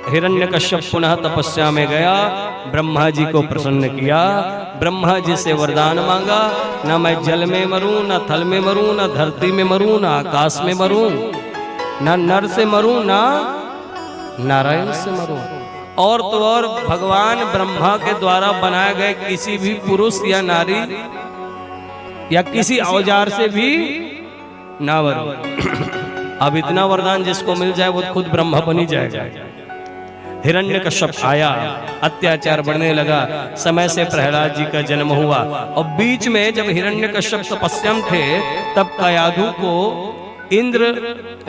हिरण्यकश्यप पुनः तपस्या में गया, ब्रह्मा जी को प्रसन्न किया, ब्रह्मा जी से वरदान मांगा, ना मैं जल में मरूं, ना थल में मरूं, ना धरती में मरूं, ना आकाश में मरूं, ना नर से मरूं, ना नारायण से मरूं। और तो और भगवान ब्रह्मा के द्वारा बनाए गए किसी भी पुरुष या नारी या किसी औजार से भी ना मरूं। अब इतना वरदान जिसको मिल जाए वो खुद ब्रह्मा बन ही जाएगा। हिरण्यकश्यप आया, अत्याचार बढ़ने लगा, समय से प्रहलाद जी का जन्म हुआ। और बीच में जब हिरण्यकश्यप तपस्या में थे तब कयाधु को इंद्र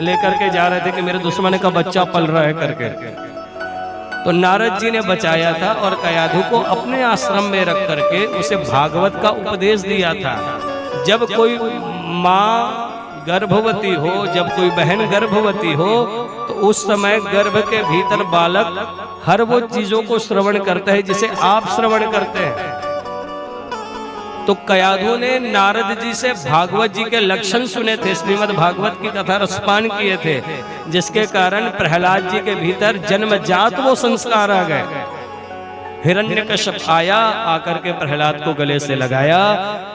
लेकर के जा रहे थे कि मेरे दुश्मन का बच्चा पल रहा है करके, तो नारद जी ने बचाया था और कयाधु को अपने आश्रम में रख करके उसे भागवत का उपदेश दिया था। जब कोई माँ गर्भवती हो, जब कोई बहन गर्भवती हो, तो उस समय गर्भ के भीतर बालक हर वो चीजों को श्रवण करता है जिसे आप श्रवण करते हैं। तो कयाधु ने नारद जी से भागवत जी के लक्षण सुने थे, श्रीमद् भागवत की कथा रसपान किए थे, जिसके कारण प्रहलाद जी के भीतर जन्मजात वो संस्कार आ गए। हिरण्यकश्यप आया, आकर के प्रहलाद को गले से लगाया,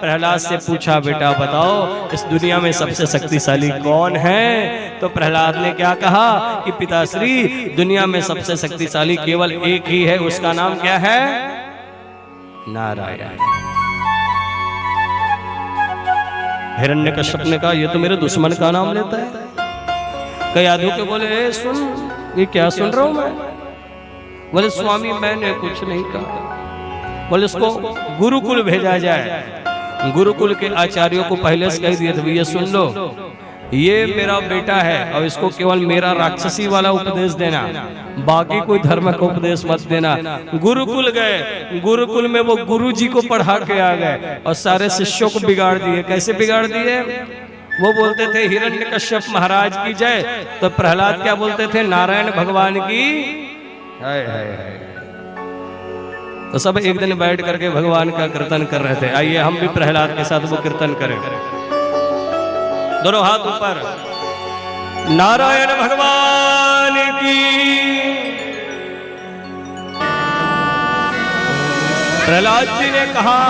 प्रहलाद से पूछा बेटा बताओ इस दुनिया में सबसे शक्तिशाली कौन है? तो प्रहलाद ने क्या कहा कि पिताश्री दुनिया में सबसे शक्तिशाली केवल एक ही है, उसका नाम क्या है? नारायण। हिरण्यकश्यप ने कहा ये तो मेरे दुश्मन का नाम लेता है। कयाधु के बोले सुन, ये क्या सुन रहा हूं मैं? बोले स्वामी मैंने कुछ नहीं कहा। बोले इसको गुरुकुल भेजा जाए। गुरुकुल के आचार्यों को पहले से कह दिया था ये सुन लो, ये मेरा बेटा है और इसको केवल मेरा राक्षसी वाला उपदेश देना, बाकी कोई धर्म का उपदेश मत देना। गुरुकुल गए, गुरुकुल में वो गुरु जी को पढ़ा के आ गए और सारे शिष्यों को बिगाड़ दिए। कैसे बिगाड़ दिए? वो बोलते थे हिरण्यकश्यप महाराज की जय, तो प्रहलाद क्या बोलते थे? नारायण भगवान की हाय हाय हाय। तो सब एक दिन बैठ करके भगवान का कीर्तन कर रहे थे। आइए हम भी प्रहलाद के साथ वो कीर्तन करें। दोनों हाथ ऊपर। नारायण भगवान की। प्रहलाद जी ने कहा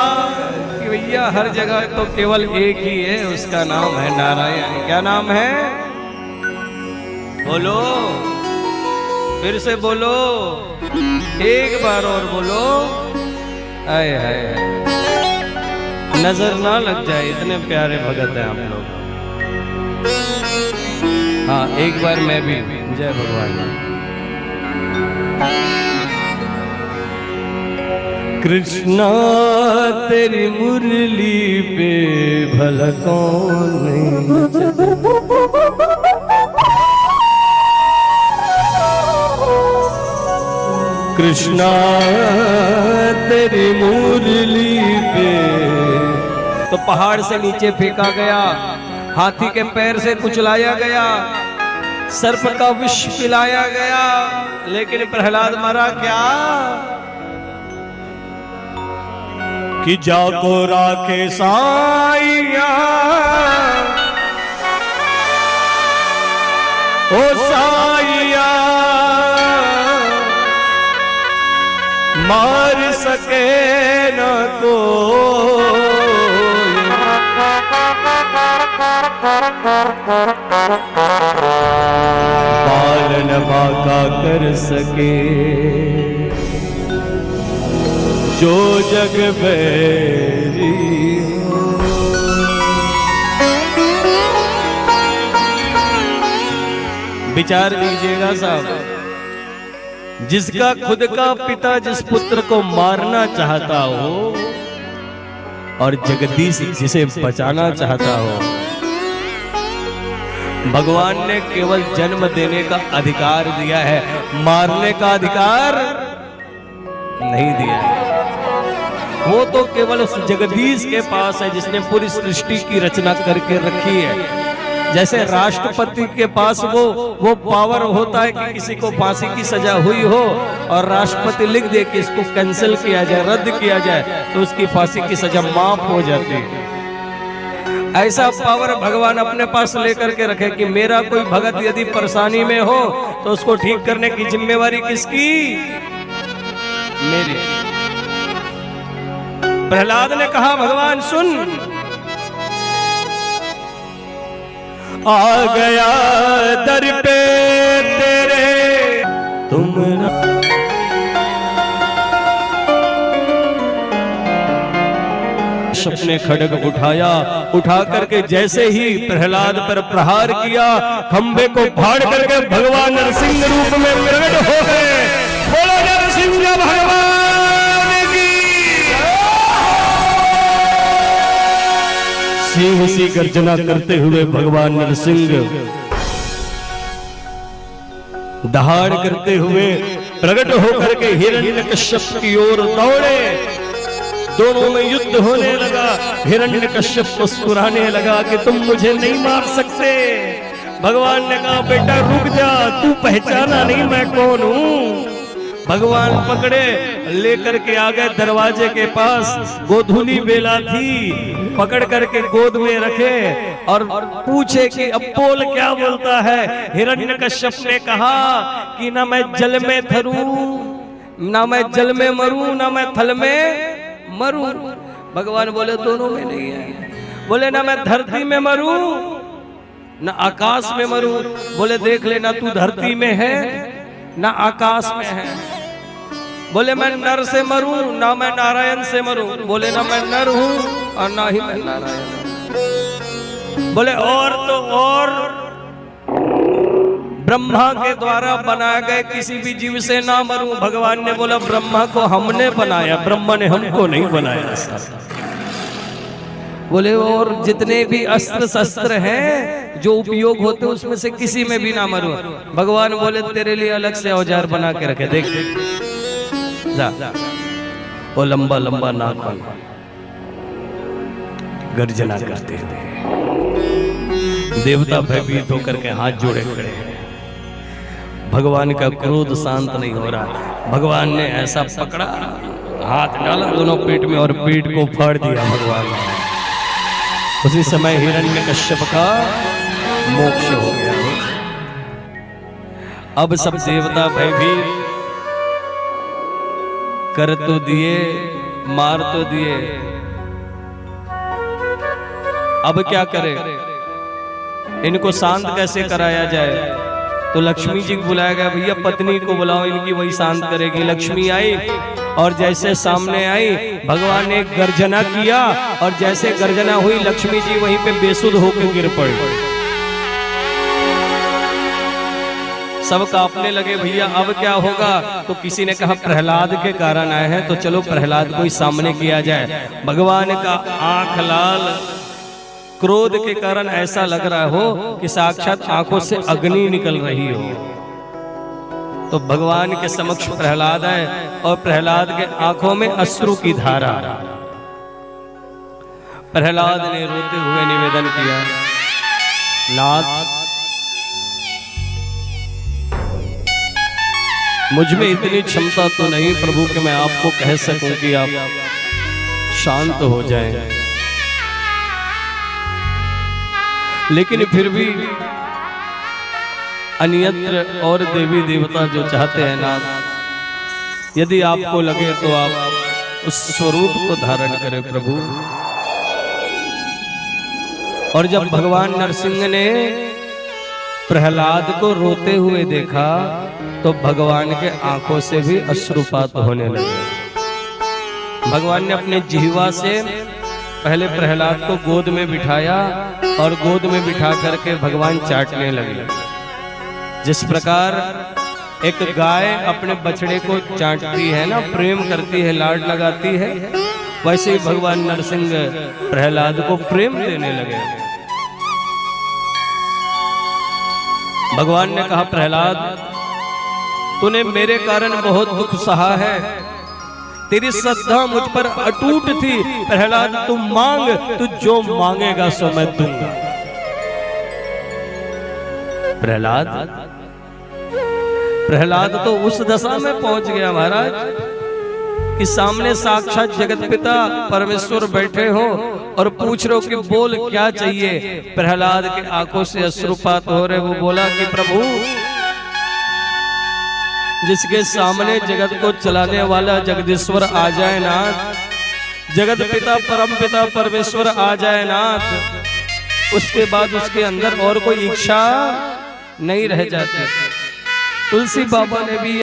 कि भैया हर जगह तो केवल एक ही है, उसका नाम है नारायण। क्या नाम है? बोलो, फिर से बोलो, एक बार और बोलो। आए हाय, नजर ना लग जाए, इतने प्यारे भगत हैं हम लोग। हाँ एक बार मैं भी। जय भगवान। कृष्णा तेरी मुरली पे भला कौन नहीं। कृष्णा तेरी मुरली पे। तो पहाड़ से नीचे फेंका गया, हाथी के पैर से कुचलाया गया, सर्प का विष पिलाया गया, लेकिन प्रहलाद मरा क्या? कि जाको राखे साइया, ओ साइया मार सके न को। पालन बाका कर सके जो जग बैरी। विचार कीजिएगा साहब, जिसका खुद का पिता जिस पुत्र को मारना चाहता हो और जगदीश जिसे बचाना चाहता हो, भगवान ने केवल जन्म देने का अधिकार दिया है, मारने का अधिकार नहीं दिया है। वो तो केवल उस जगदीश के पास है जिसने पूरी सृष्टि की रचना करके रखी है। जैसे राष्ट्रपति के पास वो पावर होता है कि किसी को फांसी की सजा हुई हो और राष्ट्रपति लिख दे कि इसको कैंसिल किया जाए, रद्द किया जाए, तो उसकी फांसी की सजा माफ हो जाती है। ऐसा पावर भगवान अपने पास लेकर के रखे कि मेरा कोई भगत यदि परेशानी में हो तो उसको ठीक करने की जिम्मेवारी किसकी? मेरी। प्रहलाद ने कहा भगवान सुन, आ गया दर पे तेरे तुम अपने खड्ग उठाया, उठा करके जैसे ही प्रहलाद पर प्रहार किया, खंबे को फाड़ करके भगवान नरसिंह रूप में प्रकट हो गए। बोलो नरसिंह भगवान की। सिंह सी गर्जना करते हुए भगवान नरसिंह दहाड़ करते हुए प्रकट होकर के हिरण्यकश्यप की ओर दौड़े। दोनों में युद्ध होने लगा। हिरण्यकश्यप मुस्कुराने लगा कि तुम मुझे नहीं मार सकते। भगवान ने कहा बेटा रुक जा, तू पहचाना नहीं मैं कौन हूं। भगवान पकड़े लेकर के आ गए दरवाजे के पास। गोधूली बेला थी, पकड़ करके गोद में रखे और पूछे कि अब बोल क्या बोलता है। हिरण्यकश्यप ने कहा कि ना मैं जल में थरूं, ना मैं जल में मरूं, ना मैं थल में मरूं। भगवान बोले दोनों में नहीं है। बोले ना मैं धरती में मरूं ना आकाश में मरूं। बोले देख लेना तू धरती में है ना आकाश में है। बोले मैं नर से मरूं ना मैं नारायण से मरूं। बोले ना मैं नर हूं और ना ही मैं नारायण हूं। बोले और तो और ब्रह्मा के द्वारा बनाए गए किसी भी जीव से ना मरूं। भगवान ने बोला ब्रह्मा को हमने बनाया, ब्रह्मा ने हमको नहीं बनाया। बोले और जितने भी अस्त्र शस्त्र हैं जो उपयोग होते उसमें से किसी में भी ना मरूं। भगवान बोले तेरे लिए अलग से औजार बना के रखे, देख जा। वो लंबा लंबा नाखून गर्जना करते हुए देवता भयभीत होकर के हाथ जोड़े खड़े हैं। भगवान का क्रोध शांत नहीं हो रहा। भगवान ने ऐसा पकड़ा, हाथ डाला दोनों पेट में और पेट को फाड़ दिया भगवान ने। उसी समय हिरण्यकश्यप का मोक्ष हो गया। अब सब देवता भयभीत, कर तो दिए, मार तो दिए, अब क्या करें? इनको शांत कैसे कराया जाए? तो लक्ष्मी जी को बुलाया गया, भैया पत्नी को बुलाओ, इनकी वही शांत करेगी। लक्ष्मी आई और जैसे सामने आई भगवान ने गर्जना किया और जैसे गर्जना हुई लक्ष्मी जी वहीं पे बेसुध होकर गिर पड़ी। सब कांपने लगे, भैया अब क्या होगा? तो किसी ने कहा प्रहलाद के कारण आए हैं, तो चलो प्रहलाद को ही सामने किया जाए। भगवान का आंख लाल, क्रोध के कारण ऐसा लग रहा हो कि साक्षात आंखों से अग्नि निकल रही हो। तो भगवान के समक्ष प्रहलाद आए और प्रहलाद के आंखों में अश्रु की धारा। प्रहलाद ने रोते हुए निवेदन किया, नाथ मुझ में इतनी क्षमता तो नहीं प्रभु कि मैं आपको कह सकूं कि आप शांत हो जाएं, लेकिन फिर भी अन्यत्र और देवी देवता जो चाहते हैं नाथ, यदि आपको लगे तो आप उस स्वरूप को धारण करें प्रभु। और जब भगवान नरसिंह ने प्रहलाद को रोते हुए देखा तो भगवान के आंखों से भी अश्रुपात होने लगे। भगवान ने अपने जिह्वा से पहले प्रहलाद को गोद में बिठाया और गोद में बिठा करके भगवान चाटने लगे। जिस प्रकार एक गाय अपने बछड़े को चाटती है ना, प्रेम करती है, लाड लगाती है, वैसे ही भगवान नरसिंह प्रहलाद को प्रेम देने लगे। भगवान ने कहा प्रहलाद तूने मेरे कारण बहुत दुख सहा है, तेरी श्रद्धा मुझ पर अटूट थी। प्रहलाद तू मांग, तू जो मांगेगा सो मैं दूंगा। प्रहलाद तो उस दशा में पहुंच गया महाराज कि सामने साक्षात जगत पिता परमेश्वर बैठे हो और पूछ रहे हो कि बोल क्या चाहिए। प्रहलाद के आंखों से अश्रुपात हो रहे। वो बोला कि प्रभु, जिसके सामने जगत को चलाने वाला जगदीश्वर आ जाए नाथ, जगत पिता परम पिता परमेश्वर आ जाए नाथ, उसके बाद उसके अंदर और कोई इच्छा नहीं रह जाती। तुलसी बाबा ने भी